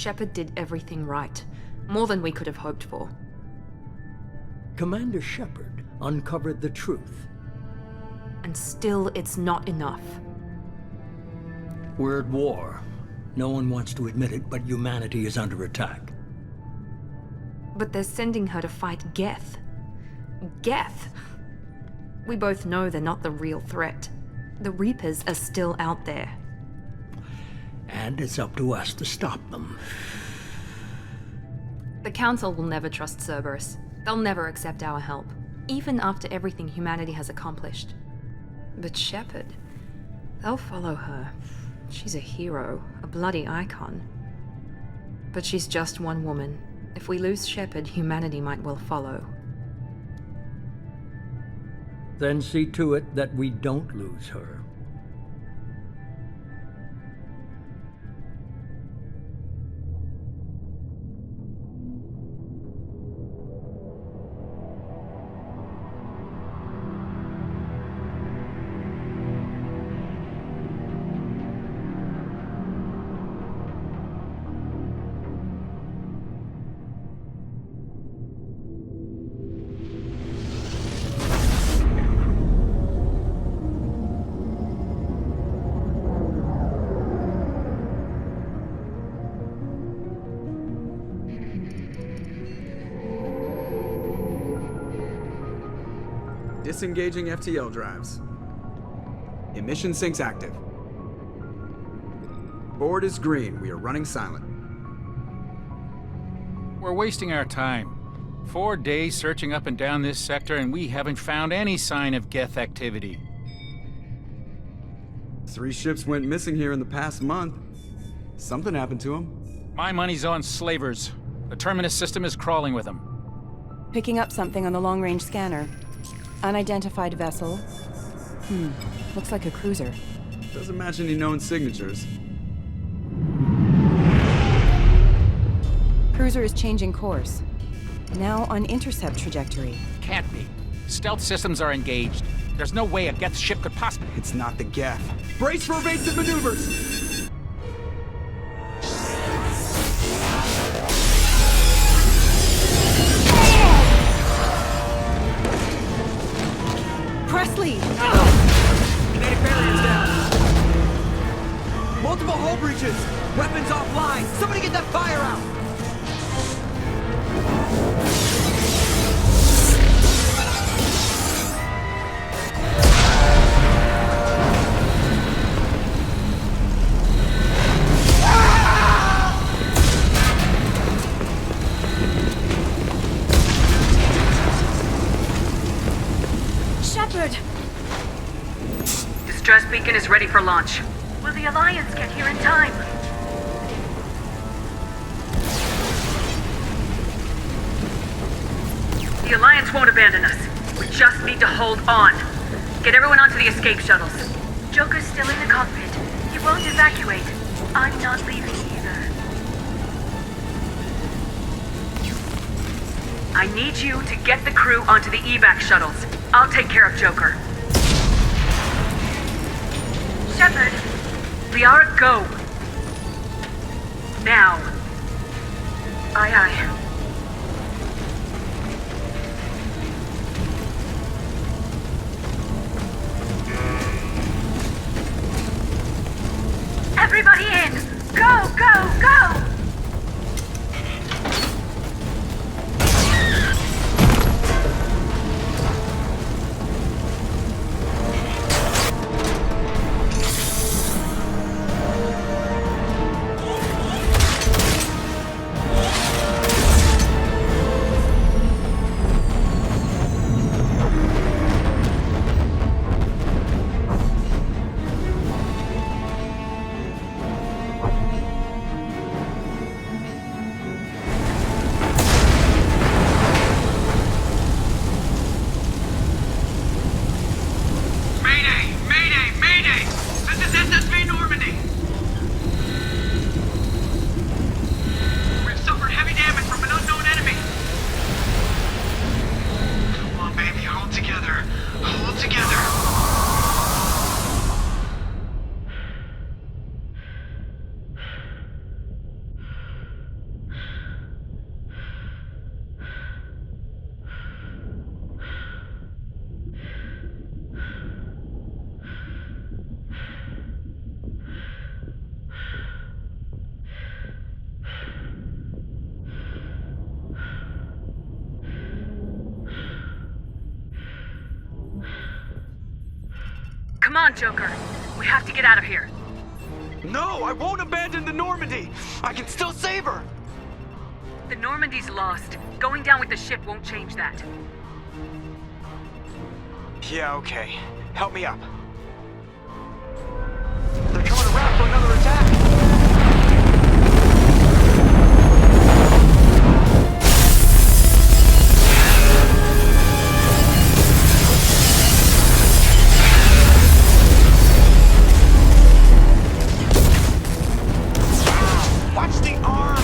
Shepard did everything right. More than we could have hoped for. Commander Shepard uncovered the truth. And still, it's not enough. We're at war. No one wants to admit it, but humanity is under attack. But they're sending her to fight Geth. Geth! We both know they're not the real threat. The Reapers are still out there. And it's up to us to stop them. The Council will never trust Cerberus. They'll never accept our help, even after everything humanity has accomplished. But Shepard, they'll follow her. She's a hero, a bloody icon. But she's just one woman. If we lose Shepard, humanity might well follow. Then see to it that we don't lose her. Disengaging FTL drives. Emission sinks active. Board is green. We are running silent. We're wasting our time. 4 days searching up and down this sector, and we haven't found any sign of Geth activity. 3 ships went missing here in the past month. Something happened to them. My money's on slavers. The Terminus system is crawling with them. Picking up something on the long-range scanner. Unidentified vessel. Looks like a cruiser. Doesn't match any known signatures. Cruiser is changing course. Now on intercept trajectory. Can't be. Stealth systems are engaged. There's no way a Geth ship could possibly... It's not the Geth. Brace for evasive maneuvers! Presley! Kinetic barriers down. Multiple hull breaches. Weapons offline. Somebody get that fire out. Shepard! Distress beacon is ready for launch. Will the Alliance get here in time? The Alliance won't abandon us. We just need to hold on. Get everyone onto the escape shuttles. Joker's still in the cockpit. He won't evacuate. I'm not leaving either. I need you to get the crew onto the evac shuttles. I'll take care of Joker. Shepard! Liara, go! Now. Aye, aye. Everybody in! Go, go, go! Come on, Joker. We have to get out of here. No, I won't abandon the Normandy. I can still save her. The Normandy's lost. Going down with the ship won't change that. Yeah, okay. Help me up. They're coming around for another attack. Watch the arm!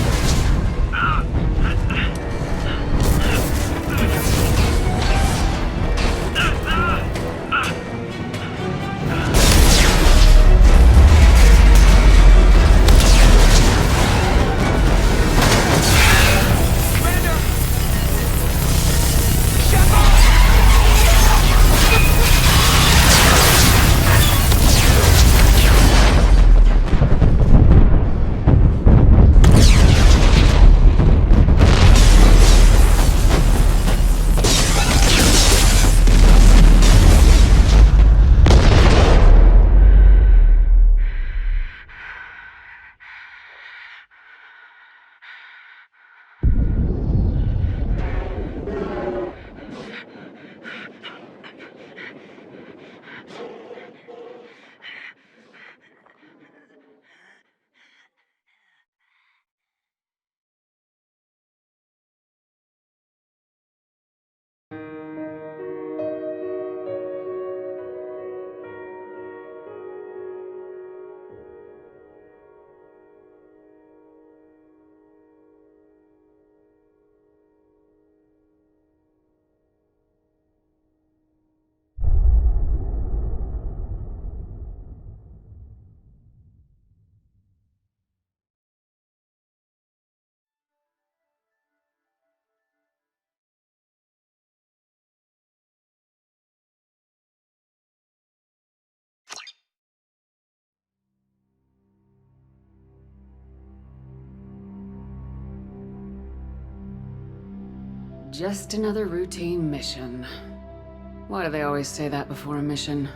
Just another routine mission. Why do they always say that before a mission?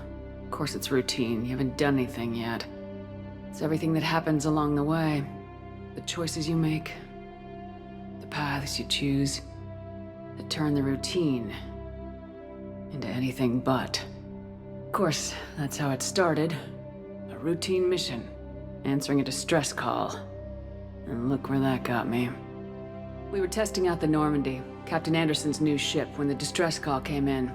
Of course it's routine, you haven't done anything yet. It's everything that happens along the way. The choices you make, the paths you choose, that turn the routine into anything but. Of course, that's how it started. A routine mission, answering a distress call. And look where that got me. We were testing out the Normandy, Captain Anderson's new ship, when the distress call came in.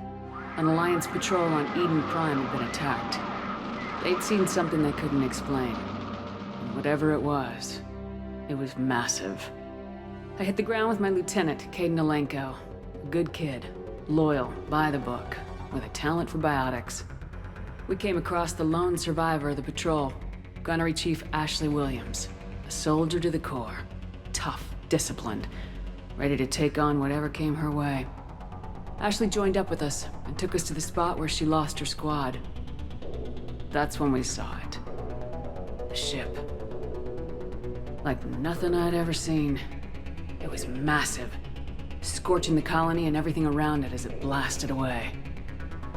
An Alliance patrol on Eden Prime had been attacked. They'd seen something they couldn't explain. And whatever it was massive. I hit the ground with my lieutenant, Caden Alenko. A good kid, loyal, by the book, with a talent for biotics. We came across the lone survivor of the patrol, Gunnery Chief Ashley Williams. A soldier to the core. Tough, disciplined, ready to take on whatever came her way. Ashley joined up with us and took us to the spot where she lost her squad. That's when we saw it. The ship. Like nothing I'd ever seen. It was massive, scorching the colony and everything around it as it blasted away.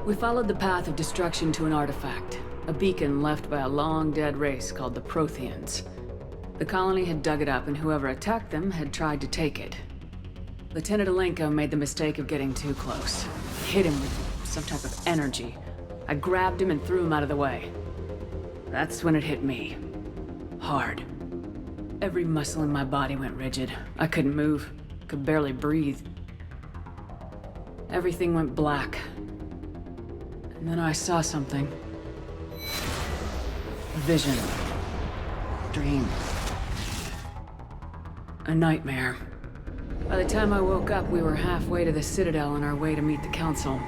We followed the path of destruction to an artifact, a beacon left by a long-dead race called the Protheans. The colony had dug it up, and whoever attacked them had tried to take it. Lieutenant Alenko made the mistake of getting too close. Hit him with some type of energy. I grabbed him and threw him out of the way. That's when it hit me. Hard. Every muscle in my body went rigid. I couldn't move, could barely breathe. Everything went black. And then I saw something. A vision. Dream. A nightmare. By the time I woke up, we were halfway to the Citadel on our way to meet the Council.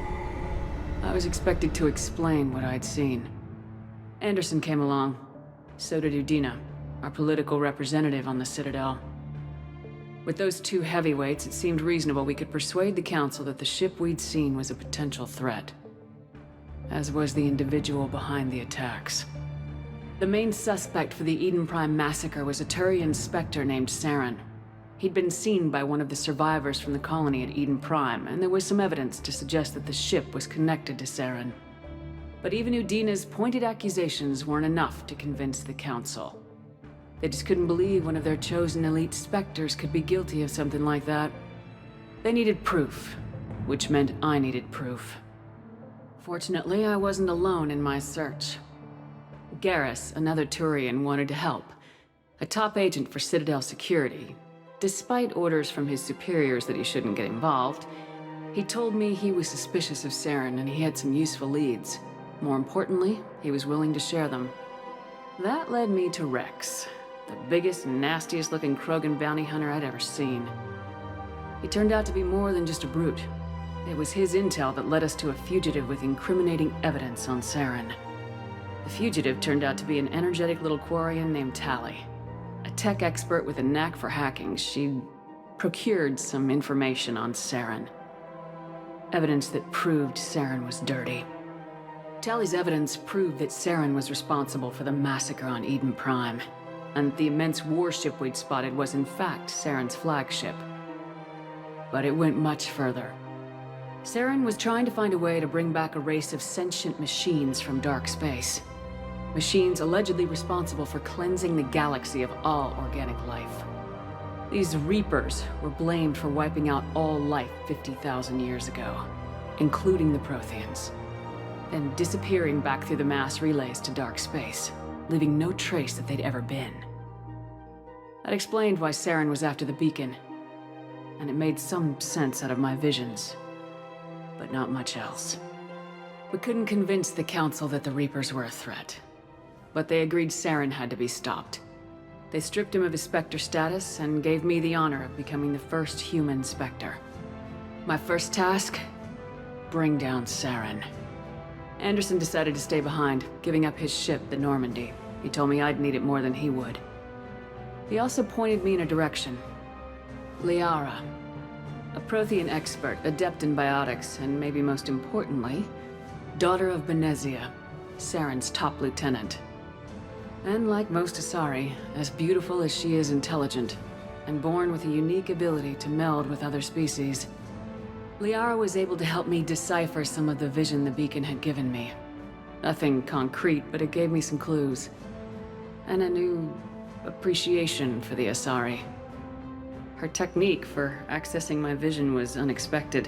I was expected to explain what I'd seen. Anderson came along. So did Udina, our political representative on the Citadel. With those two heavyweights, it seemed reasonable we could persuade the Council that the ship we'd seen was a potential threat. As was the individual behind the attacks. The main suspect for the Eden Prime massacre was a Turian Spectre named Saren. He'd been seen by one of the survivors from the colony at Eden Prime, and there was some evidence to suggest that the ship was connected to Saren. But even Udina's pointed accusations weren't enough to convince the Council. They just couldn't believe one of their chosen elite Spectres could be guilty of something like that. They needed proof, which meant I needed proof. Fortunately, I wasn't alone in my search. Garrus, another Turian, wanted to help. A top agent for Citadel Security. Despite orders from his superiors that he shouldn't get involved, he told me he was suspicious of Saren and he had some useful leads. More importantly, he was willing to share them. That led me to Rex, the biggest, nastiest looking Krogan bounty hunter I'd ever seen. He turned out to be more than just a brute. It was his intel that led us to a fugitive with incriminating evidence on Saren. The fugitive turned out to be an energetic little Quarian named Tali. A tech expert with a knack for hacking, she'd procured some information on Saren. Evidence that proved Saren was dirty. Tali's evidence proved that Saren was responsible for the massacre on Eden Prime, and the immense warship we'd spotted was in fact Saren's flagship. But it went much further. Saren was trying to find a way to bring back a race of sentient machines from dark space. Machines allegedly responsible for cleansing the galaxy of all organic life. These Reapers were blamed for wiping out all life 50,000 years ago, including the Protheans, and disappearing back through the mass relays to dark space, leaving no trace that they'd ever been. That explained why Saren was after the beacon, and it made some sense out of my visions, but not much else. We couldn't convince the Council that the Reapers were a threat, but they agreed Saren had to be stopped. They stripped him of his Spectre status and gave me the honor of becoming the first human Spectre. My first task? Bring down Saren. Anderson decided to stay behind, giving up his ship, the Normandy. He told me I'd need it more than he would. He also pointed me in a direction. Liara. A Prothean expert, adept in biotics, and maybe most importantly, daughter of Benezia, Saren's top lieutenant. And like most Asari, as beautiful as she is intelligent, and born with a unique ability to meld with other species, Liara was able to help me decipher some of the vision the beacon had given me. Nothing concrete, but it gave me some clues. And a new appreciation for the Asari. Her technique for accessing my vision was unexpected,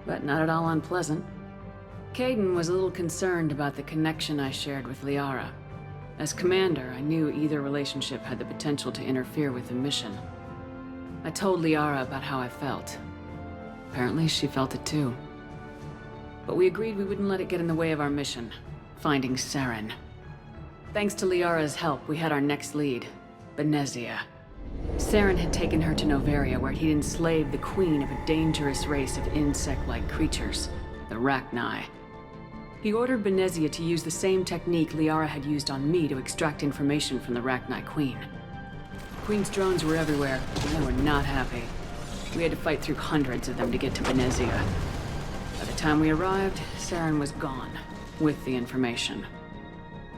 but not at all unpleasant. Caden was a little concerned about the connection I shared with Liara. As commander, I knew either relationship had the potential to interfere with the mission. I told Liara about how I felt. Apparently, she felt it too. But we agreed we wouldn't let it get in the way of our mission, finding Saren. Thanks to Liara's help, we had our next lead, Benezia. Saren had taken her to Noveria, where he'd enslaved the queen of a dangerous race of insect-like creatures, the Rachni. He ordered Benezia to use the same technique Liara had used on me to extract information from the Rachni Queen. The Queen's drones were everywhere, and they were not happy. We had to fight through hundreds of them to get to Benezia. By the time we arrived, Saren was gone, with the information.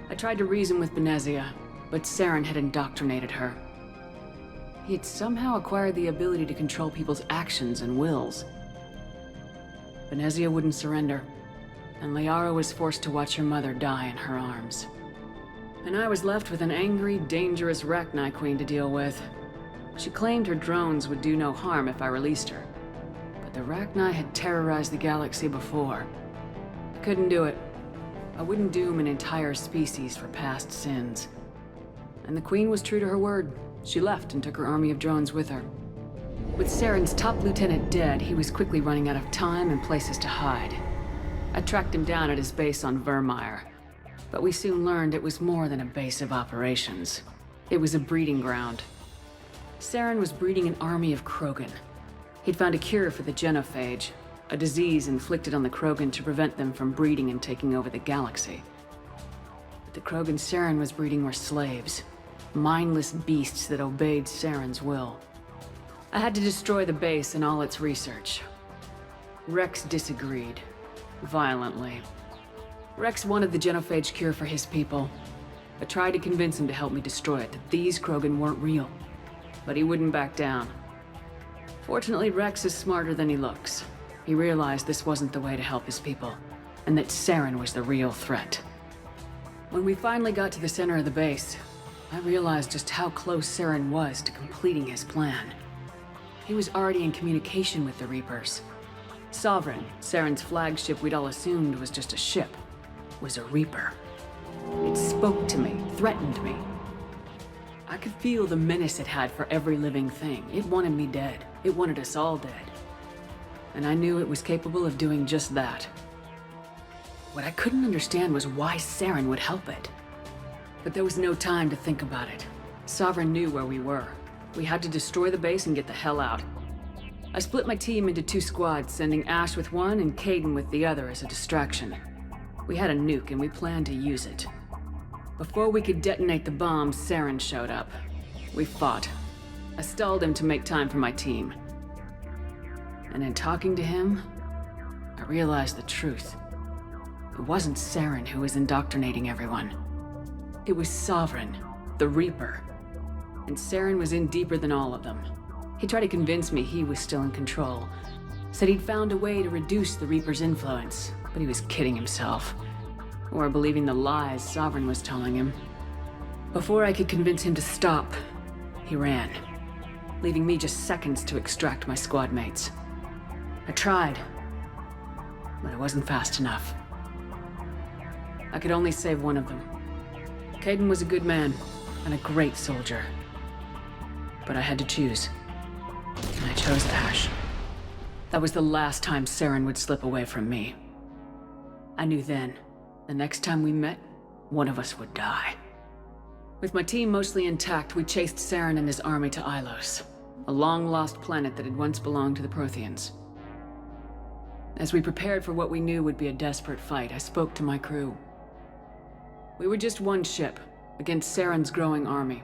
I tried to reason with Benezia, but Saren had indoctrinated her. He had somehow acquired the ability to control people's actions and wills. Benezia wouldn't surrender, and Liara was forced to watch her mother die in her arms. And I was left with an angry, dangerous Rachni Queen to deal with. She claimed her drones would do no harm if I released her. But the Rachni had terrorized the galaxy before. I couldn't do it. I wouldn't doom an entire species for past sins. And the Queen was true to her word. She left and took her army of drones with her. With Saren's top lieutenant dead, he was quickly running out of time and places to hide. I tracked him down at his base on Vermeer, but we soon learned it was more than a base of operations. It was a breeding ground. Saren was breeding an army of Krogan. He'd found a cure for the genophage, a disease inflicted on the Krogan to prevent them from breeding and taking over the galaxy. But the Krogan Saren was breeding were slaves, mindless beasts that obeyed Saren's will. I had to destroy the base and all its research. Rex disagreed. Violently. Rex wanted the genophage cure for his people. I tried to convince him to help me destroy it, that these Krogan weren't real. But he wouldn't back down. Fortunately, Rex is smarter than he looks. He realized this wasn't the way to help his people. and that Saren was the real threat. When we finally got to the center of the base, I realized just how close Saren was to completing his plan. He was already in communication with the Reapers. Sovereign, Saren's flagship we'd all assumed was just a ship, was a Reaper. It spoke to me, threatened me. I could feel the menace it had for every living thing. It wanted me dead. It wanted us all dead. And I knew it was capable of doing just that. What I couldn't understand was why Saren would help it. But there was no time to think about it. Sovereign knew where we were. We had to destroy the base and get the hell out. I split my team into 2 squads, sending Ash with one and Caden with the other as a distraction. We had a nuke and we planned to use it. Before we could detonate the bomb, Saren showed up. We fought. I stalled him to make time for my team. And in talking to him, I realized the truth. It wasn't Saren who was indoctrinating everyone. It was Sovereign, the Reaper. And Saren was in deeper than all of them. He tried to convince me he was still in control. Said he'd found a way to reduce the Reaper's influence, but he was kidding himself. Or believing the lies Sovereign was telling him. Before I could convince him to stop, he ran, leaving me just seconds to extract my squad mates. I tried, but it wasn't fast enough. I could only save one of them. Caden was a good man and a great soldier. But I had to choose. And I chose Ash. That was the last time Saren would slip away from me. I knew then, the next time we met, one of us would die. With my team mostly intact, we chased Saren and his army to Ilos, a long-lost planet that had once belonged to the Protheans. As we prepared for what we knew would be a desperate fight, I spoke to my crew. We were just one ship, against Saren's growing army.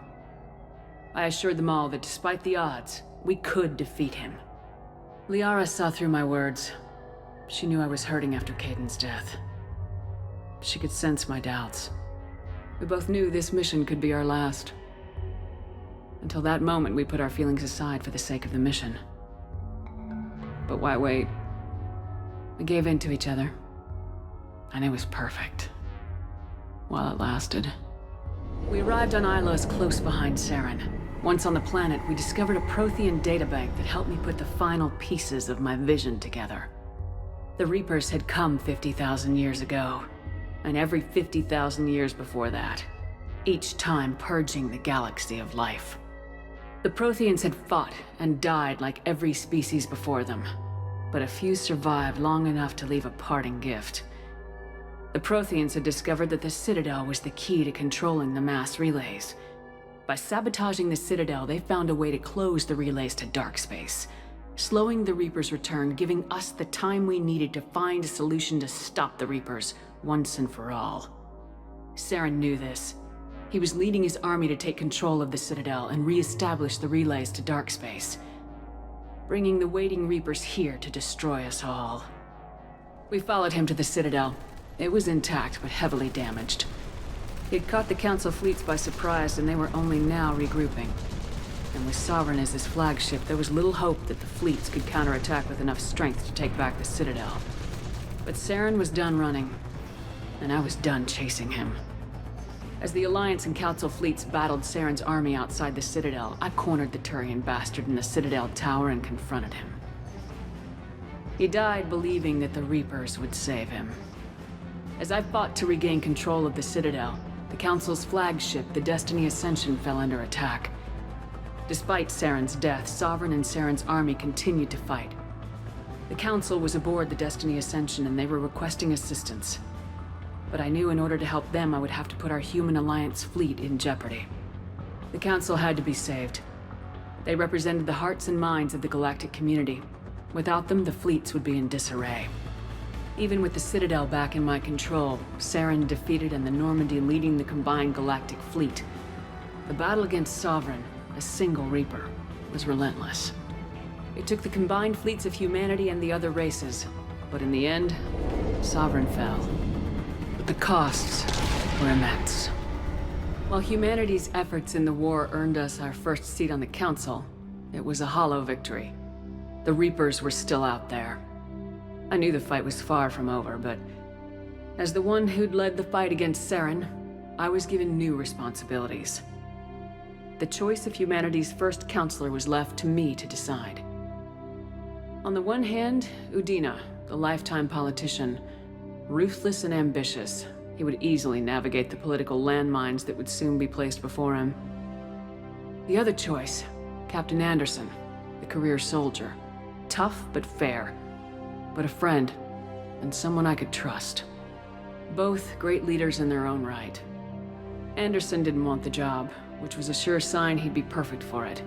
I assured them all that despite the odds, we could defeat him. Liara saw through my words. She knew I was hurting after Caden's death. She could sense my doubts. We both knew this mission could be our last. Until that moment, we put our feelings aside for the sake of the mission. But why wait? We gave in to each other. And it was perfect. While it lasted. We arrived on Ilos close behind Saren. Once on the planet, we discovered a Prothean databank that helped me put the final pieces of my vision together. The Reapers had come 50,000 years ago, and every 50,000 years before that, each time purging the galaxy of life. The Protheans had fought and died like every species before them, but a few survived long enough to leave a parting gift. The Protheans had discovered that the Citadel was the key to controlling the mass relays. By sabotaging the Citadel, they found a way to close the relays to dark space, slowing the Reapers' return, giving us the time we needed to find a solution to stop the Reapers once and for all. Saren knew this. He was leading his army to take control of the Citadel and re-establish the relays to dark space, bringing the waiting Reapers here to destroy us all. We followed him to the Citadel. It was intact, but heavily damaged. He'd caught the Council fleets by surprise, and they were only now regrouping. And with Sovereign as his flagship, there was little hope that the fleets could counterattack with enough strength to take back the Citadel. But Saren was done running, and I was done chasing him. As the Alliance and Council fleets battled Saren's army outside the Citadel, I cornered the Turian bastard in the Citadel tower and confronted him. He died believing that the Reapers would save him. As I fought to regain control of the Citadel, the Council's flagship, the Destiny Ascension, fell under attack. Despite Saren's death, Sovereign and Saren's army continued to fight. The Council was aboard the Destiny Ascension and they were requesting assistance. But I knew in order to help them, I would have to put our human Alliance fleet in jeopardy. The Council had to be saved. They represented the hearts and minds of the galactic community. Without them, the fleets would be in disarray. Even with the Citadel back in my control, Saren defeated and the Normandy leading the combined galactic fleet, the battle against Sovereign, a single Reaper, was relentless. It took the combined fleets of humanity and the other races, but in the end, Sovereign fell. But the costs were immense. While humanity's efforts in the war earned us our first seat on the Council, it was a hollow victory. The Reapers were still out there. I knew the fight was far from over, but As the one who'd led the fight against Saren, I was given new responsibilities. The choice of humanity's first counselor was left to me to decide. On the one hand, Udina, the lifetime politician, ruthless and ambitious. He would easily navigate the political landmines that would soon be placed before him. The other choice, Captain Anderson, the career soldier. Tough but fair, but a friend, and someone I could trust. Both great leaders in their own right. Anderson didn't want the job, which was a sure sign he'd be perfect for it.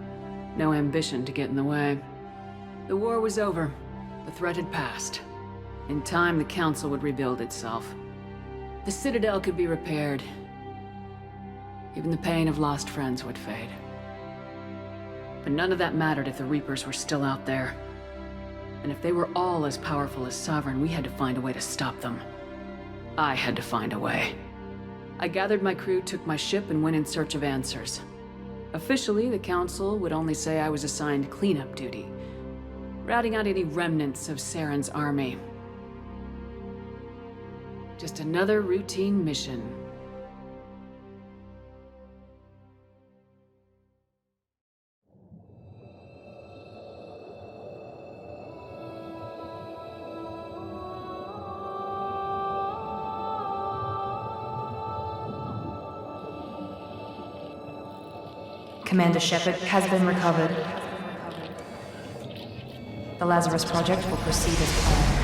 No ambition to get in the way. The war was over. The threat had passed. In time, the Council would rebuild itself. The Citadel could be repaired. Even the pain of lost friends would fade. But none of that mattered if the Reapers were still out there. And if they were all as powerful as Sovereign, we had to find a way to stop them. I had to find a way. I gathered my crew, took my ship, and went in search of answers. Officially, the Council would only say I was assigned cleanup duty, routing out any remnants of Saren's army. Just another routine mission. Commander Shepard has been recovered. The Lazarus Project will proceed as planned.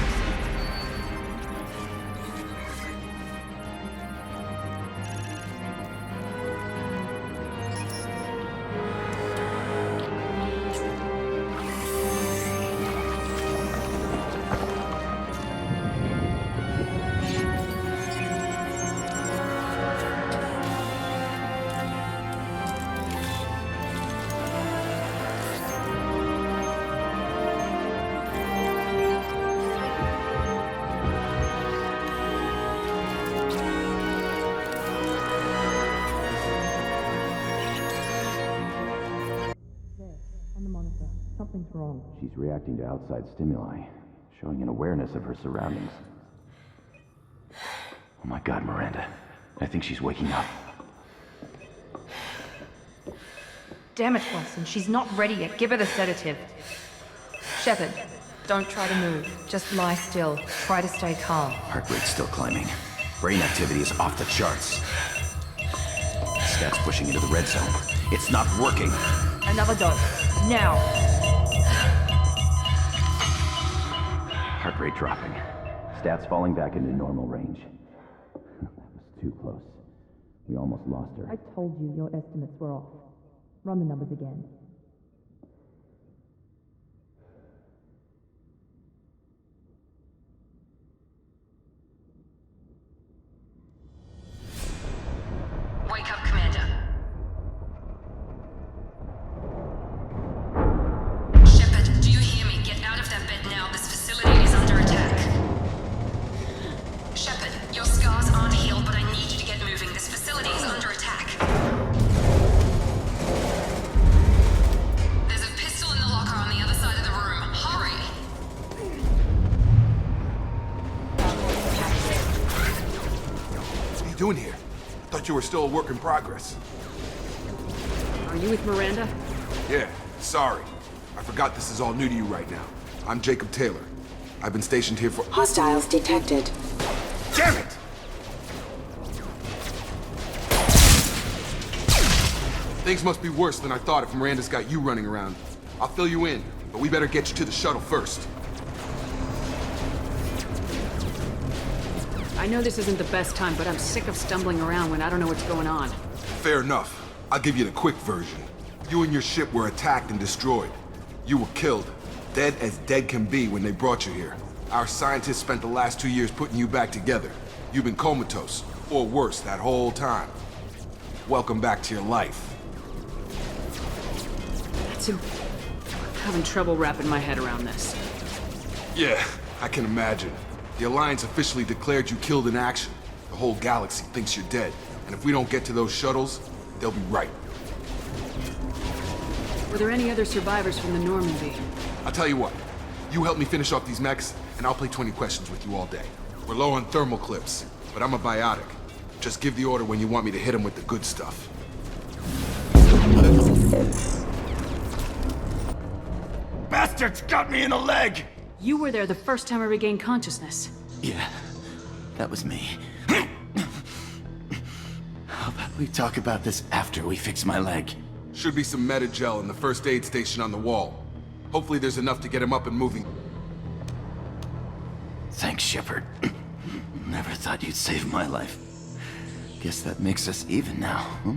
Something's wrong. She's reacting to outside stimuli, showing an awareness of her surroundings. Oh my God, Miranda. I think she's waking up. Damn it, Watson. She's not ready yet. Give her the sedative. Shepard, don't try to move. Just lie still. Try to stay calm. Heart rate's still climbing. Brain activity is off the charts. Stats pushing into the red zone. It's not working. Another dose. Now. Heart rate dropping. Stats falling back into normal range. That was too close. We almost lost her. I told you your estimates were off. Run the numbers again. Wake up, Commander. Shepard, do you hear me? Get out of that bed now. This facility is under attack. Shepard, your scars aren't healed, but I need you to get moving. This facility is under attack. There's a pistol in the locker on the other side of the room. Hurry! What are you doing here? I thought you were still a work in progress. Are you with Miranda? Yeah, sorry. I forgot this is all new to you right now. I'm Jacob Taylor. I've been stationed here for— Hostiles detected. Damn it! Things must be worse than I thought if Miranda's got you running around. I'll fill you in, but we better get you to the shuttle first. I know this isn't the best time, but I'm sick of stumbling around when I don't know what's going on. Fair enough. I'll give you the quick version. You and your ship were attacked and destroyed. You were killed. Dead as dead can be when they brought you here. Our scientists spent the last 2 years putting you back together. You've been comatose, or worse, that whole time. Welcome back to your life. I'm having trouble wrapping my head around this. Yeah, I can imagine. The Alliance officially declared you killed in action. The whole galaxy thinks you're dead. And if we don't get to those shuttles, they'll be right. Were there any other survivors from the Normandy? I'll tell you what. You help me finish off these mechs, and I'll play 20 questions with you all day. We're low on thermal clips. but I'm a biotic. Just give the order when you want me to hit him with the good stuff. Bastards got me in the leg! You were there the first time I regained consciousness. Yeah, that was me. How about we talk about this after we fix my leg? Should be some meta-gel in the first aid station on the wall. Hopefully there's enough to get him up and moving. Thanks, Shepard. Never thought you'd save my life. Guess that makes us even now, huh?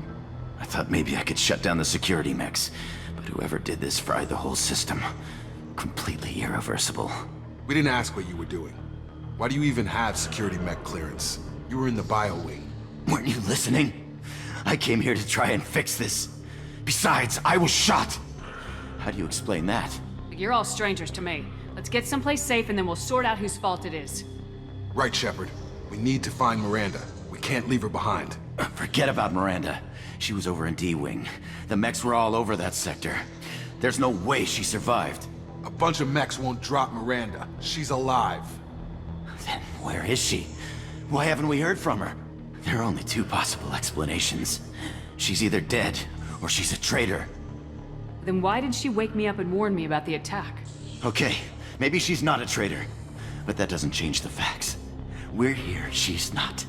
I thought maybe I could shut down the security mechs, but whoever did this fried the whole system. Completely irreversible. We didn't ask what you were doing. Why do you even have security mech clearance? You were in the bio wing. Weren't you listening? I came here to try and fix this. Besides, I was shot. How do you explain that? You're all strangers to me. Let's get someplace safe and then we'll sort out whose fault it is. Right, Shepard. We need to find Miranda. We can't leave her behind. Forget about Miranda. She was over in D-Wing. The mechs were all over that sector. There's no way she survived. A bunch of mechs won't drop Miranda. She's alive. Then where is she? Why haven't we heard from her? There are only two possible explanations. She's either dead, or she's a traitor. Then why did she wake me up and warn me about the attack? Okay, maybe she's not a traitor. But that doesn't change the facts. We're here, she's not.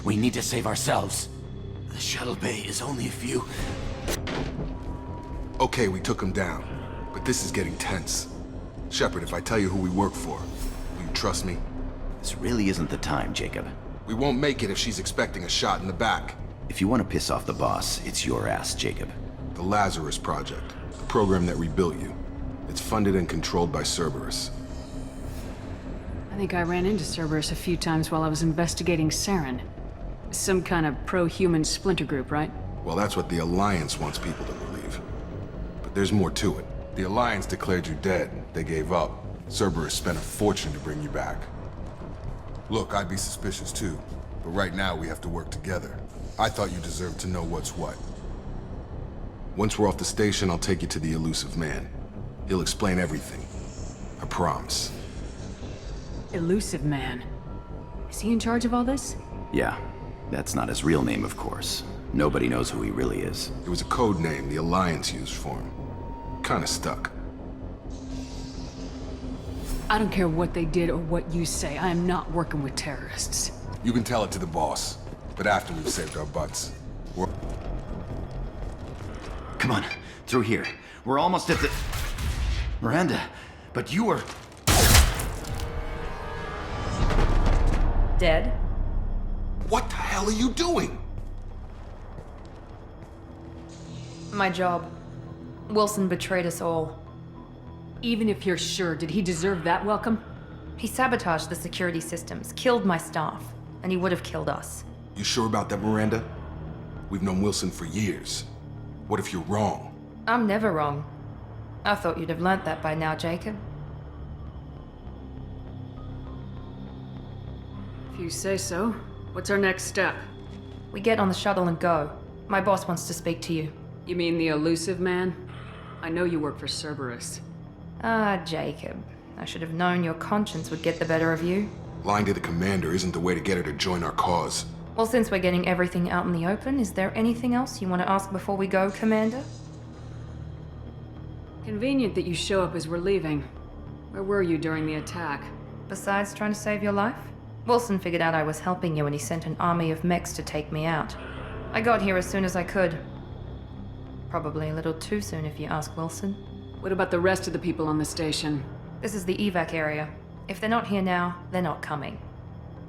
We need to save ourselves. The shuttle bay is only a few... Okay, we took him down. But this is getting tense. Shepard, if I tell you who we work for, will you trust me? This really isn't the time, Jacob. We won't make it if she's expecting a shot in the back. If you want to piss off the boss, it's your ass, Jacob. The Lazarus Project, the program that rebuilt you. It's funded and controlled by Cerberus. I think I ran into Cerberus a few times while I was investigating Saren. Some kind of pro-human splinter group, right? Well, that's what the Alliance wants people to believe. But there's more to it. The Alliance declared you dead. They gave up. Cerberus spent a fortune to bring you back. Look, I'd be suspicious too. But right now we have to work together. I thought you deserved to know what's what. Once we're off the station, I'll take you to the elusive man. He'll explain everything. I promise. Elusive Man. Is he in charge of all this? Yeah, that's not his real name, of course. Nobody knows who he really is. It was a code name the Alliance used for him. Kinda stuck. I don't care what they did or what you say. I am not working with terrorists. You can tell it to the boss, but after we've saved our butts. Come on, through here. We're almost at the... Miranda, but you were... Dead? What the hell are you doing? My job. Wilson betrayed us all. Even if you're sure, did he deserve that welcome? He sabotaged the security systems, killed my staff, and he would have killed us. You sure about that, Miranda? We've known Wilson for years. What if you're wrong? I'm never wrong. I thought you'd have learnt that by now, Jacob. If you say so. What's our next step? We get on the shuttle and go. My boss wants to speak to you. You mean the elusive man? I know you work for Cerberus. Ah, Jacob. I should have known your conscience would get the better of you. Lying to the commander isn't the way to get her to join our cause. Well, since we're getting everything out in the open, is there anything else you want to ask before we go, Commander? Convenient that you show up as we're leaving. Where were you during the attack? Besides trying to save your life? Wilson figured out I was helping you and he sent an army of mechs to take me out. I got here as soon as I could. Probably a little too soon if you ask Wilson. What about the rest of the people on the station? This is the evac area. If they're not here now, they're not coming.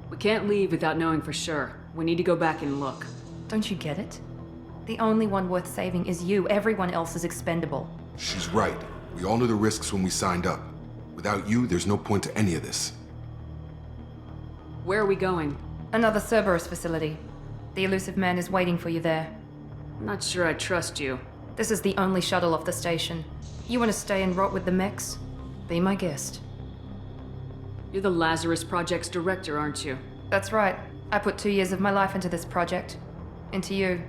We can't leave without knowing for sure. We need to go back and look. Don't you get it? The only one worth saving is you. Everyone else is expendable. She's right. We all knew the risks when we signed up. Without you, there's no point to any of this. Where are we going? Another Cerberus facility. The elusive man is waiting for you there. I'm not sure I trust you. This is the only shuttle off the station. You want to stay and rot with the mechs? Be my guest. You're the Lazarus Project's director, aren't you? That's right. I put 2 years of my life into this project. Into you.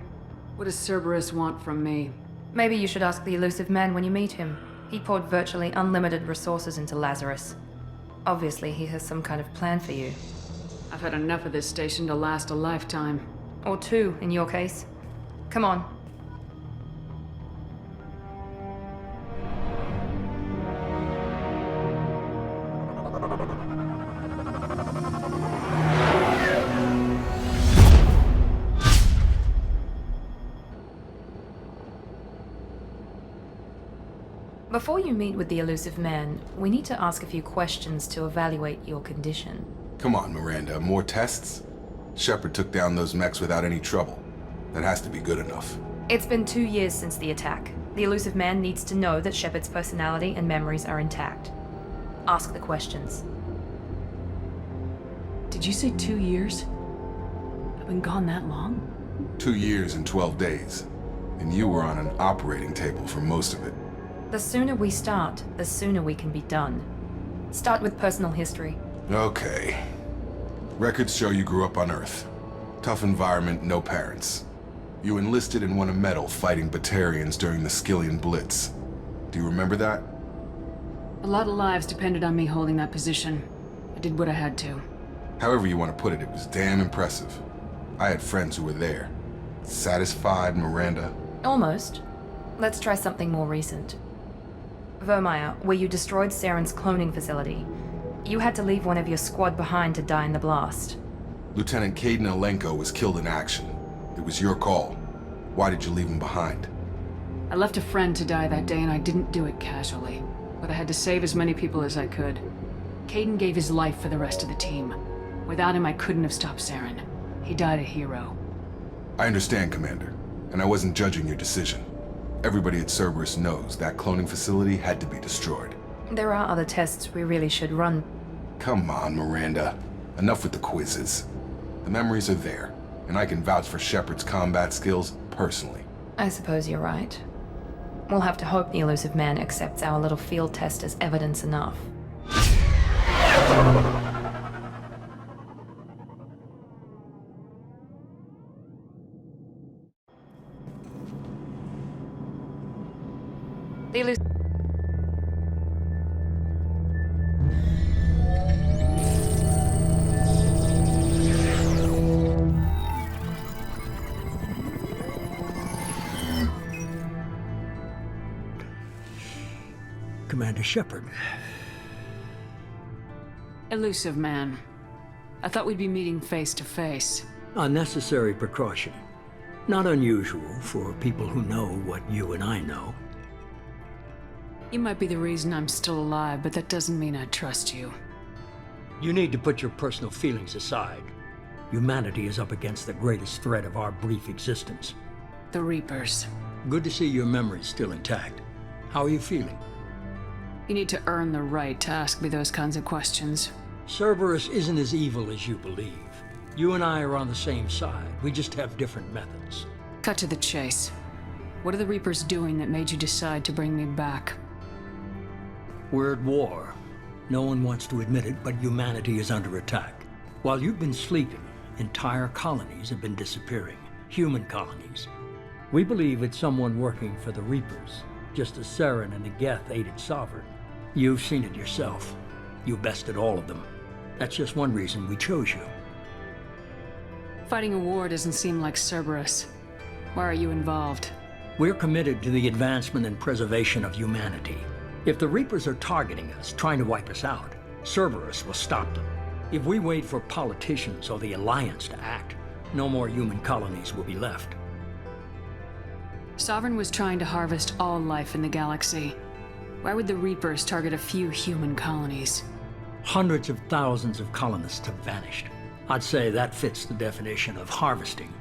What does Cerberus want from me? Maybe you should ask the elusive man when you meet him. He poured virtually unlimited resources into Lazarus. Obviously, he has some kind of plan for you. I've had enough of this station to last a lifetime. Or two, in your case. Come on. Before you meet with the elusive man, we need to ask a few questions to evaluate your condition. Come on, Miranda, more tests? Shepard took down those mechs without any trouble. That has to be good enough. It's been 2 years since the attack. The elusive man needs to know that Shepard's personality and memories are intact. Ask the questions. Did you say 2 years? I've been gone that long? 2 years and 12 days. And you were on an operating table for most of it. The sooner we start, the sooner we can be done. Start with personal history. Okay. Records show you grew up on Earth. Tough environment, no parents. You enlisted and won a medal fighting Batarians during the Skillian Blitz. Do you remember that? A lot of lives depended on me holding that position. I did what I had to. However you want to put it, it was damn impressive. I had friends who were there. Satisfied, Miranda? Almost. Let's try something more recent. Vermeer, where you destroyed Saren's cloning facility. You had to leave one of your squad behind to die in the blast. Lieutenant Caden Alenko was killed in action. It was your call. Why did you leave him behind? I left a friend to die that day and I didn't do it casually. But I had to save as many people as I could. Caden gave his life for the rest of the team. Without him, I couldn't have stopped Saren. He died a hero. I understand, Commander. And I wasn't judging your decision. Everybody at Cerberus knows that cloning facility had to be destroyed. There are other tests we really should run. Come on, Miranda. Enough with the quizzes. The memories are there, and I can vouch for Shepard's combat skills personally. I suppose you're right. We'll have to hope the elusive man accepts our little field test as evidence enough. The elusive... Commander Shepard. Elusive man. I thought we'd be meeting face to face. A necessary precaution. Not unusual for people who know what you and I know. You might be the reason I'm still alive, but that doesn't mean I trust you. You need to put your personal feelings aside. Humanity is up against the greatest threat of our brief existence. The Reapers. Good to see your memories still intact. How are you feeling? You need to earn the right to ask me those kinds of questions. Cerberus isn't as evil as you believe. You and I are on the same side. We just have different methods. Cut to the chase. What are the Reapers doing that made you decide to bring me back? We're at war. No one wants to admit it, but humanity is under attack. While you've been sleeping, entire colonies have been disappearing. Human colonies. We believe it's someone working for the Reapers, just as Saren and the Geth aided Sovereign. You've seen it yourself. You bested all of them. That's just one reason we chose you. Fighting a war doesn't seem like Cerberus. Why are you involved? We're committed to the advancement and preservation of humanity. If the Reapers are targeting us, trying to wipe us out, Cerberus will stop them. If we wait for politicians or the Alliance to act, no more human colonies will be left. Sovereign was trying to harvest all life in the galaxy. Why would the Reapers target a few human colonies? Hundreds of thousands of colonists have vanished. I'd say that fits the definition of harvesting.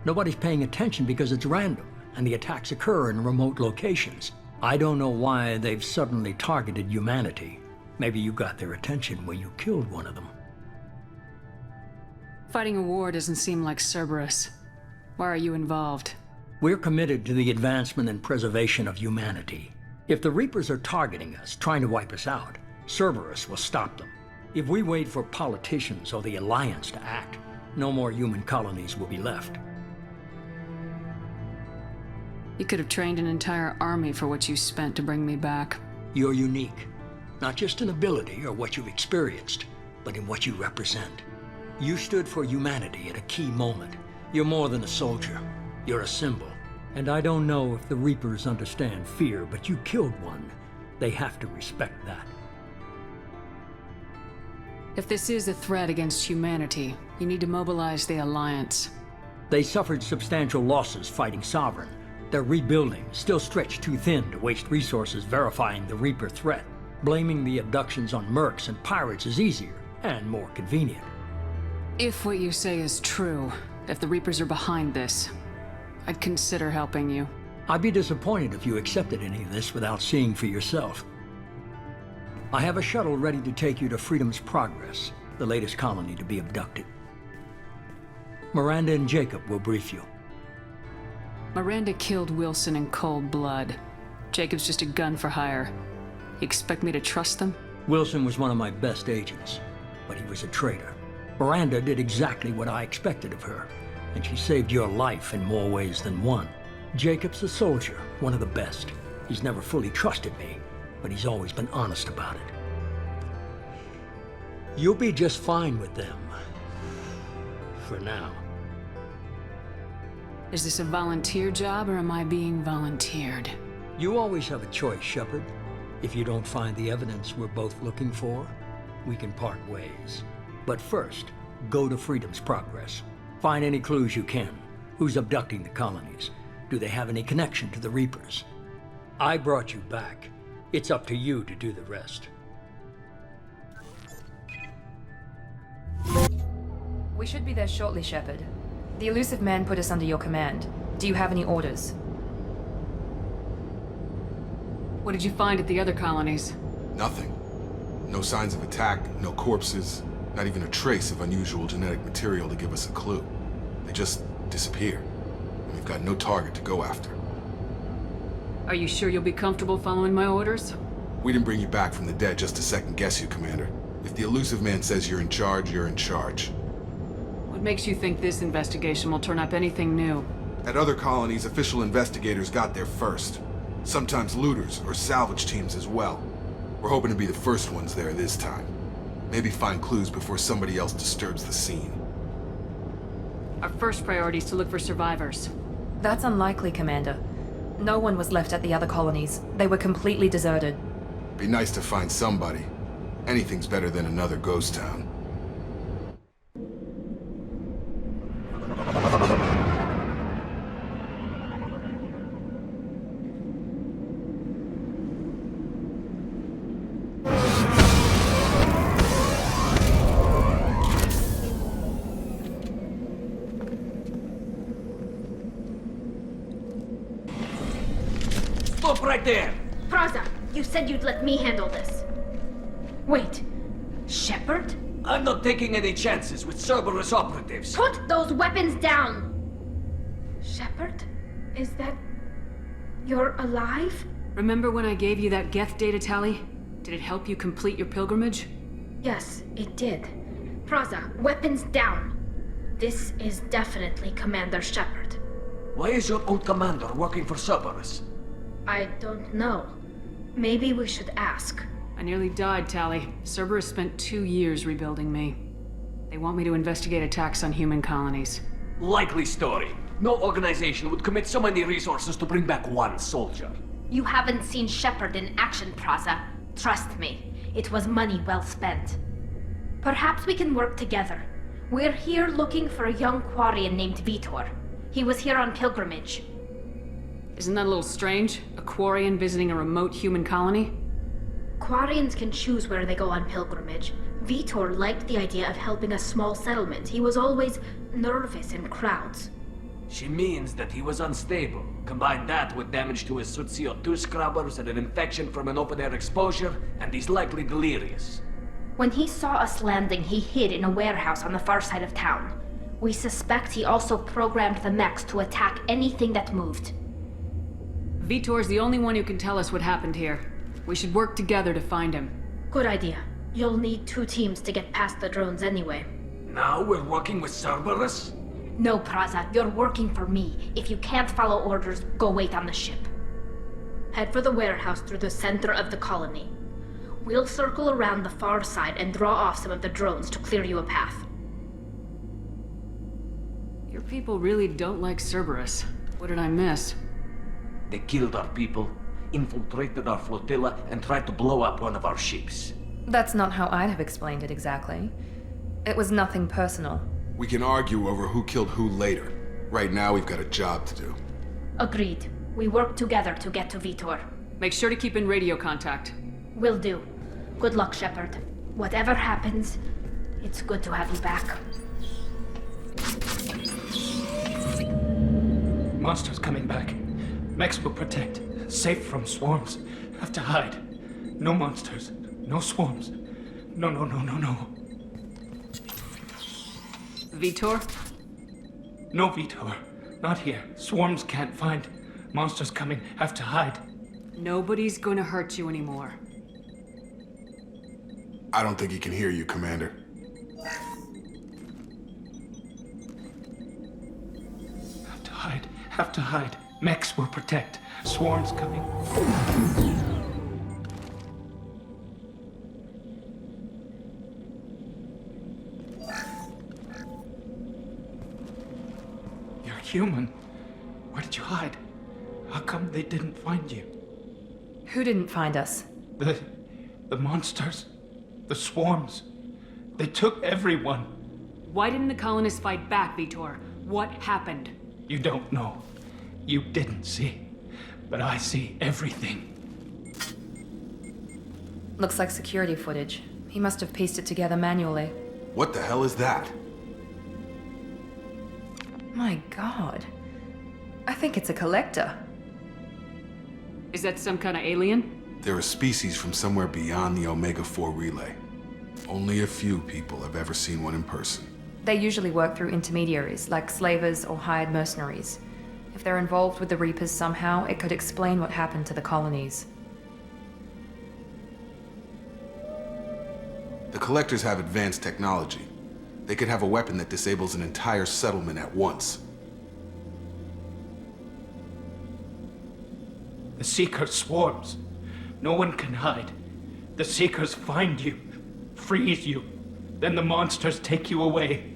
Nobody's paying attention because it's random, and the attacks occur in remote locations. I don't know why they've suddenly targeted humanity. Maybe you got their attention when you killed one of them. Fighting a war doesn't seem like Cerberus. Why are you involved? We're committed to the advancement and preservation of humanity. If the Reapers are targeting us, trying to wipe us out, Cerberus will stop them. If we wait for politicians or the Alliance to act, no more human colonies will be left. You could have trained an entire army for what you spent to bring me back. You're unique. Not just in ability or what you've experienced, but in what you represent. You stood for humanity at a key moment. You're more than a soldier. You're a symbol. And I don't know if the Reapers understand fear, but you killed one. They have to respect that. If this is a threat against humanity, you need to mobilize the Alliance. They suffered substantial losses fighting Sovereign. They're rebuilding, still stretched too thin to waste resources verifying the Reaper threat. Blaming the abductions on mercs and pirates is easier and more convenient. If what you say is true, if the Reapers are behind this, I'd consider helping you. I'd be disappointed if you accepted any of this without seeing for yourself. I have a shuttle ready to take you to Freedom's Progress, the latest colony to be abducted. Miranda and Jacob will brief you. Miranda killed Wilson in cold blood. Jacob's just a gun for hire. You expect me to trust them? Wilson was one of my best agents, but he was a traitor. Miranda did exactly what I expected of her, and she saved your life in more ways than one. Jacob's a soldier, one of the best. He's never fully trusted me, but he's always been honest about it. You'll be just fine with them. For now. Is this a volunteer job, or am I being volunteered? You always have a choice, Shepard. If you don't find the evidence we're both looking for, we can part ways. But first, go to Freedom's Progress. Find any clues you can. Who's abducting the colonies? Do they have any connection to the Reapers? I brought you back. It's up to you to do the rest. We should be there shortly, Shepard. The elusive man put us under your command. Do you have any orders? What did you find at the other colonies? Nothing. No signs of attack, no corpses, not even a trace of unusual genetic material to give us a clue. They just disappear. And we've got no target to go after. Are you sure you'll be comfortable following my orders? We didn't bring you back from the dead just to second guess you, Commander. If the elusive man says you're in charge, you're in charge. What makes you think this investigation will turn up anything new? At other colonies, official investigators got there first. Sometimes looters or salvage teams as well. We're hoping to be the first ones there this time. Maybe find clues before somebody else disturbs the scene. Our first priority is to look for survivors. That's unlikely, Commander. No one was left at the other colonies. They were completely deserted. Be nice to find somebody. Anything's better than another ghost town. Stop right there! Praza, you said you'd let me handle this. Wait, Shepard? I'm not taking any chances with Cerberus operatives. Put those weapons down! Shepard? Is that... you're alive? Remember when I gave you that Geth data tally? Did it help you complete your pilgrimage? Yes, it did. Praza, weapons down. This is definitely Commander Shepard. Why is your old commander working for Cerberus? I don't know. Maybe we should ask. I nearly died, Tally. Cerberus spent 2 years rebuilding me. They want me to investigate attacks on human colonies. Likely story. No organization would commit so many resources to bring back one soldier. You haven't seen Shepard in action, Praza. Trust me, it was money well spent. Perhaps we can work together. We're here looking for a young Quarian named Vitor. He was here on pilgrimage. Isn't that a little strange? A Quarian visiting a remote human colony? Quarians can choose where they go on pilgrimage. Vitor liked the idea of helping a small settlement. He was always nervous in crowds. She means that he was unstable. Combine that with damage to his suit CO2 scrubbers and an infection from an open-air exposure, and he's likely delirious. When he saw us landing, he hid in a warehouse on the far side of town. We suspect he also programmed the mechs to attack anything that moved. Vitor's the only one who can tell us what happened here. We should work together to find him. Good idea. You'll need 2 teams to get past the drones anyway. Now we're working with Cerberus? No, Praza, you're working for me. If you can't follow orders, go wait on the ship. Head for the warehouse through the center of the colony. We'll circle around the far side and draw off some of the drones to clear you a path. People really don't like Cerberus. What did I miss? They killed our people, infiltrated our flotilla, and tried to blow up one of our ships. That's not how I'd have explained it exactly. It was nothing personal. We can argue over who killed who later. Right now, we've got a job to do. Agreed. We work together to get to Vitor. Make sure to keep in radio contact. Will do. Good luck, Shepard. Whatever happens, it's good to have you back. Monsters coming back. Mechs will protect. Safe from swarms. Have to hide. No monsters. No swarms. No. Vitor? No, Vitor. Not here. Swarms can't find. Monsters coming. Have to hide. Nobody's gonna hurt you anymore. I don't think he can hear you, Commander. Have to hide. Have to hide. Mechs will protect. Swarms coming. You're human. Where did you hide? How come they didn't find you? Who didn't find us? The monsters. The swarms. They took everyone. Why didn't the colonists fight back, Vitor? What happened? You don't know. You didn't see. But I see everything. Looks like security footage. He must have pieced it together manually. What the hell is that? My god. I think it's a collector. Is that some kind of alien? They're a species from somewhere beyond the Omega-4 relay. Only a few people have ever seen one in person. They usually work through intermediaries, like slavers or hired mercenaries. If they're involved with the Reapers somehow, it could explain what happened to the colonies. The Collectors have advanced technology. They could have a weapon that disables an entire settlement at once. The Seeker swarms. No one can hide. The Seekers find you, freeze you, then the monsters take you away.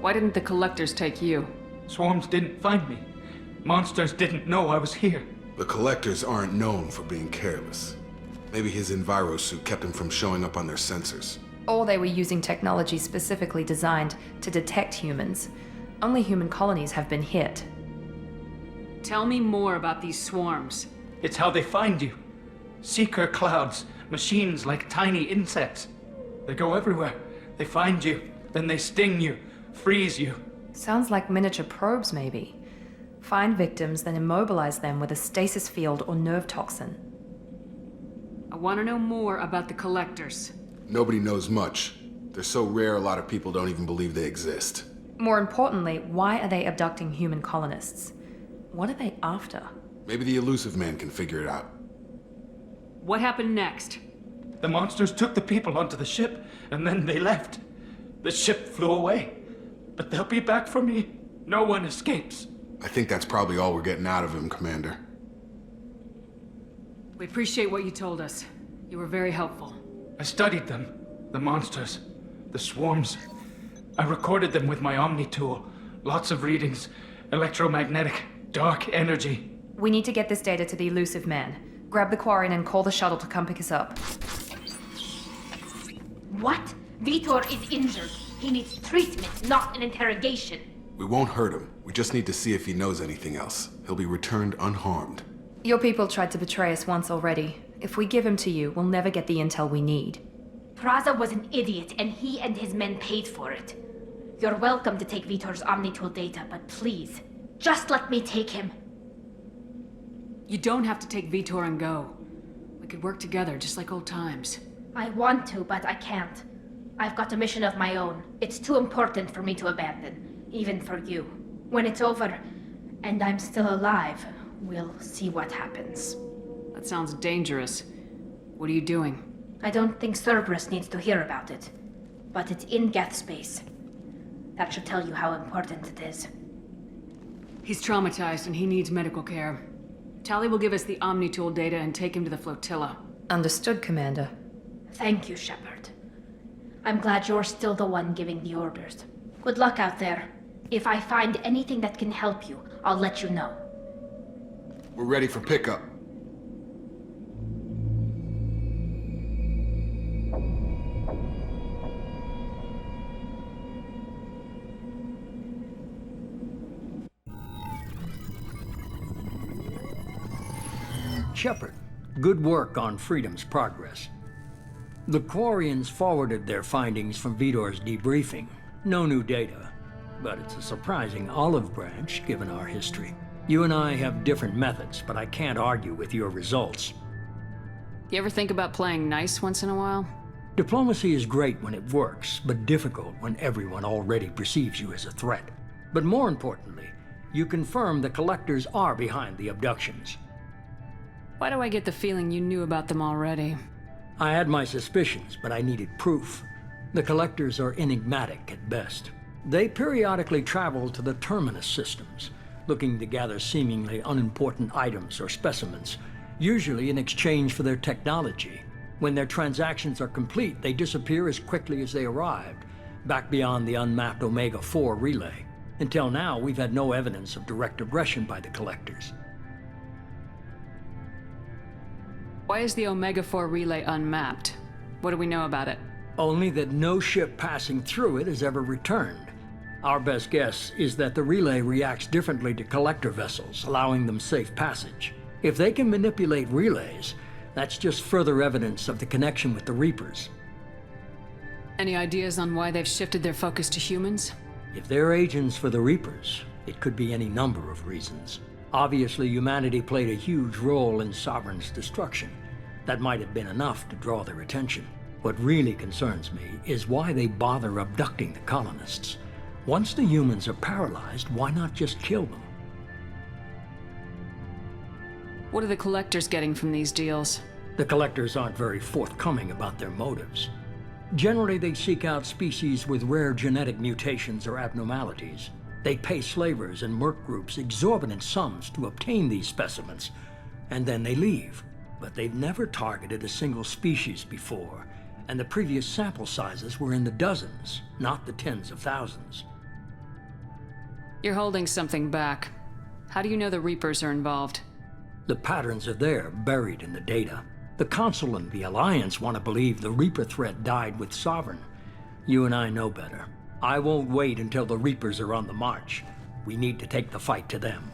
Why didn't the collectors take you? Swarms didn't find me. Monsters didn't know I was here. The Collectors aren't known for being careless. Maybe his enviro suit kept him from showing up on their sensors. Or they were using technology specifically designed to detect humans. Only human colonies have been hit. Tell me more about these swarms. It's how they find you. Seeker clouds, machines like tiny insects. They go everywhere. They find you, then they sting you, freeze you. Sounds like miniature probes, maybe. Find victims, then immobilize them with a stasis field or nerve toxin. I want to know more about the collectors. Nobody knows much. They're so rare, a lot of people don't even believe they exist. More importantly, why are they abducting human colonists? What are they after? Maybe the Elusive Man can figure it out. What happened next? The monsters took the people onto the ship, and then they left. The ship flew away. But they'll be back for me. No one escapes. I think that's probably all we're getting out of him, Commander. We appreciate what you told us. You were very helpful. I studied them. The monsters. The swarms. I recorded them with my Omni tool. Lots of readings. Electromagnetic. Dark energy. We need to get this data to the Elusive Man. Grab the Quarian and call the shuttle to come pick us up. What? Vitor is injured. He needs treatment, not an interrogation. We won't hurt him. We just need to see if he knows anything else. He'll be returned unharmed. Your people tried to betray us once already. If we give him to you, we'll never get the intel we need. Praza was an idiot, and he and his men paid for it. You're welcome to take Vitor's Omnitool data, but please, just let me take him. You don't have to take Vitor and go. We could work together, just like old times. I want to, but I can't. I've got a mission of my own. It's too important for me to abandon, even for you. When it's over, and I'm still alive, we'll see what happens. That sounds dangerous. What are you doing? I don't think Cerberus needs to hear about it, but it's in Geth space. That should tell you how important it is. He's traumatized and he needs medical care. Tali will give us the Omnitool data and take him to the flotilla. Understood, Commander. Thank you, Shepard. I'm glad you're still the one giving the orders. Good luck out there. If I find anything that can help you, I'll let you know. We're ready for pickup. Shepard, good work on Freedom's progress. The Quarians forwarded their findings from Vitor's debriefing. No new data, but it's a surprising olive branch given our history. You and I have different methods, but I can't argue with your results. You ever think about playing nice once in a while? Diplomacy is great when it works, but difficult when everyone already perceives you as a threat. But more importantly, you confirm the Collectors are behind the abductions. Why do I get the feeling you knew about them already? I had my suspicions, but I needed proof. The Collectors are enigmatic at best. They periodically travel to the Terminus systems, looking to gather seemingly unimportant items or specimens, usually in exchange for their technology. When their transactions are complete, they disappear as quickly as they arrived, back beyond the unmapped Omega-4 relay. Until now, we've had no evidence of direct aggression by the Collectors. Why is the Omega-4 relay unmapped? What do we know about it? Only that no ship passing through it has ever returned. Our best guess is that the relay reacts differently to Collector vessels, allowing them safe passage. If they can manipulate relays, that's just further evidence of the connection with the Reapers. Any ideas on why they've shifted their focus to humans? If they're agents for the Reapers, it could be any number of reasons. Obviously, humanity played a huge role in Sovereign's destruction. That might have been enough to draw their attention. What really concerns me is why they bother abducting the colonists. Once the humans are paralyzed, why not just kill them? What are the Collectors getting from these deals? The Collectors aren't very forthcoming about their motives. Generally, they seek out species with rare genetic mutations or abnormalities. They pay slavers and merc groups exorbitant sums to obtain these specimens, and then they leave. But they've never targeted a single species before, and the previous sample sizes were in the dozens, not the tens of thousands. You're holding something back. How do you know the Reapers are involved? The patterns are there, buried in the data. The Council and the Alliance want to believe the Reaper threat died with Sovereign. You and I know better. I won't wait until the Reapers are on the march. We need to take the fight to them.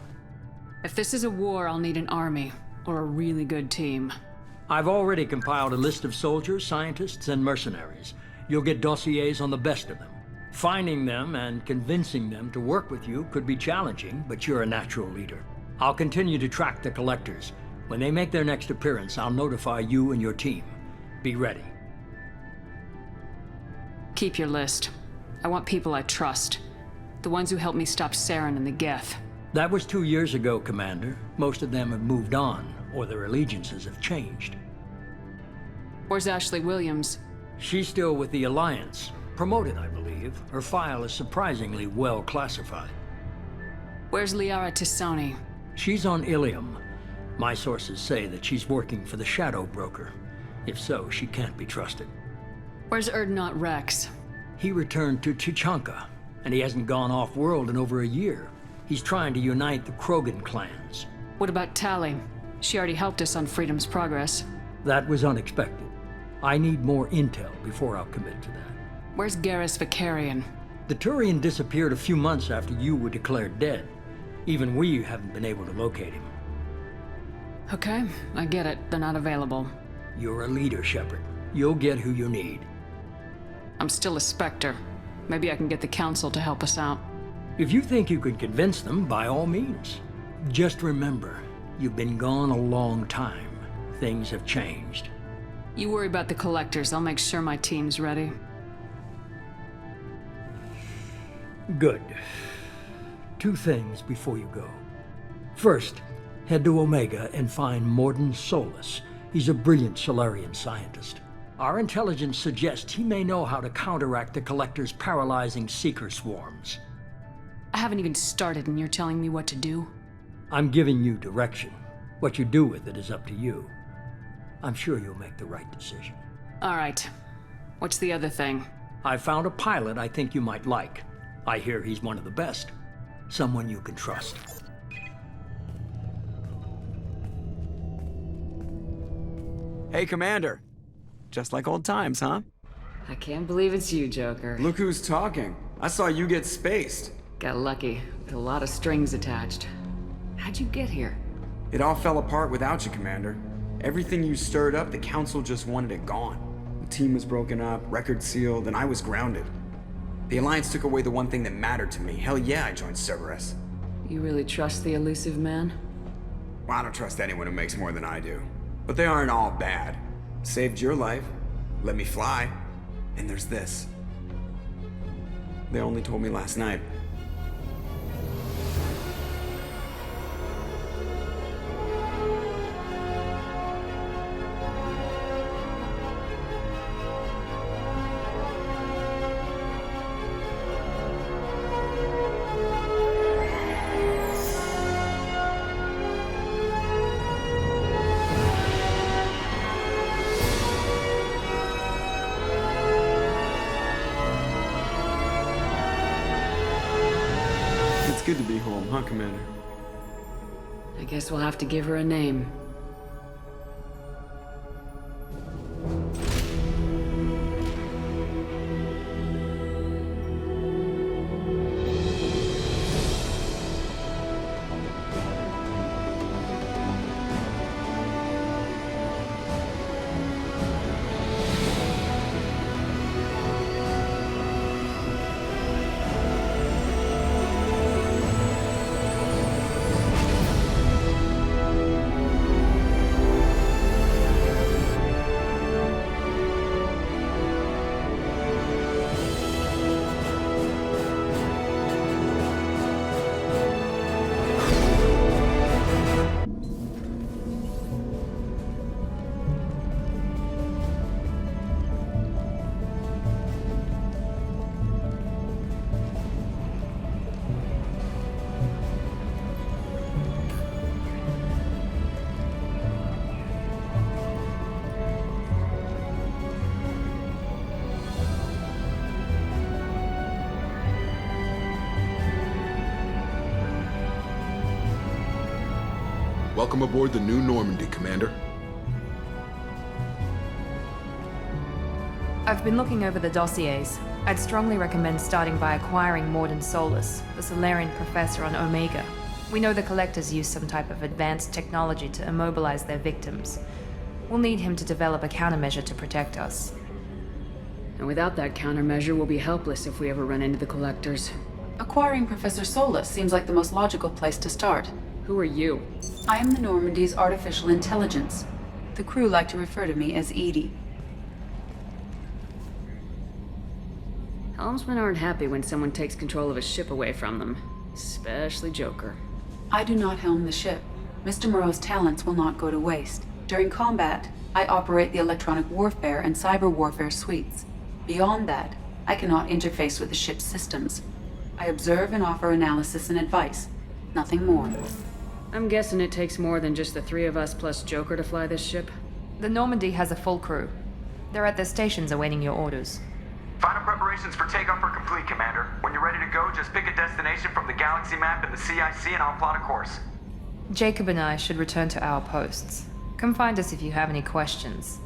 If this is a war, I'll need an army, or a really good team. I've already compiled a list of soldiers, scientists, and mercenaries. You'll get dossiers on the best of them. Finding them and convincing them to work with you could be challenging, but you're a natural leader. I'll continue to track the Collectors. When they make their next appearance, I'll notify you and your team. Be ready. Keep your list. I want people I trust. The ones who helped me stop Saren and the Geth. That was 2 years ago, Commander. Most of them have moved on, or their allegiances have changed. Where's Ashley Williams? She's still with the Alliance. Promoted, I believe. Her file is surprisingly well classified. Where's Liara Tisoni? She's on Ilium. My sources say that she's working for the Shadow Broker. If so, she can't be trusted. Where's Erdnot Rex? He returned to Chichanka, and he hasn't gone off-world in over a year. He's trying to unite the Krogan clans. What about Tali? She already helped us on Freedom's progress. That was unexpected. I need more intel before I'll commit to that. Where's Garrus Vicarian? The Turian disappeared a few months after you were declared dead. Even we haven't been able to locate him. Okay, I get it. They're not available. You're a leader, Shepard. You'll get who you need. I'm still a Spectre. Maybe I can get the Council to help us out. If you think you can convince them, by all means. Just remember, you've been gone a long time. Things have changed. You worry about the Collectors. I'll make sure my team's ready. Good. 2 things before you go. First, head to Omega and find Morden Solus. He's a brilliant Solarian scientist. Our intelligence suggests he may know how to counteract the Collector's paralyzing Seeker swarms. I haven't even started and you're telling me what to do? I'm giving you direction. What you do with it is up to you. I'm sure you'll make the right decision. All right. What's the other thing? I found a pilot I think you might like. I hear he's one of the best. Someone you can trust. Hey, Commander. Just like old times, huh? I can't believe it's you, Joker. Look who's talking. I saw you get spaced. Got lucky, with a lot of strings attached. How'd you get here? It all fell apart without you, Commander. Everything you stirred up, the Council just wanted it gone. The team was broken up, record sealed, and I was grounded. The Alliance took away the one thing that mattered to me. Hell yeah, I joined Cerberus. You really trust the elusive man? Well, I don't trust anyone who makes more than I do. But they aren't all bad. Saved your life, let me fly, and there's this. They only told me last night. Good to be home, huh, Commander? I guess we'll have to give her a name. Welcome aboard the new Normandy, Commander. I've been looking over the dossiers. I'd strongly recommend starting by acquiring Morden Solus, the Solarian professor on Omega. We know the Collectors use some type of advanced technology to immobilize their victims. We'll need him to develop a countermeasure to protect us. And without that countermeasure, we'll be helpless if we ever run into the Collectors. Acquiring Professor Solus seems like the most logical place to start. Who are you? I am the Normandy's artificial intelligence. The crew like to refer to me as Edie. Helmsmen aren't happy when someone takes control of a ship away from them. Especially Joker. I do not helm the ship. Mr. Moreau's talents will not go to waste. During combat, I operate the electronic warfare and cyber warfare suites. Beyond that, I cannot interface with the ship's systems. I observe and offer analysis and advice. Nothing more. I'm guessing it takes more than just the three of us plus Joker to fly this ship? The Normandy has a full crew. They're at their stations awaiting your orders. Final preparations for takeoff are complete, Commander. When you're ready to go, just pick a destination from the galaxy map in the CIC and I'll plot a course. Jacob and I should return to our posts. Come find us if you have any questions.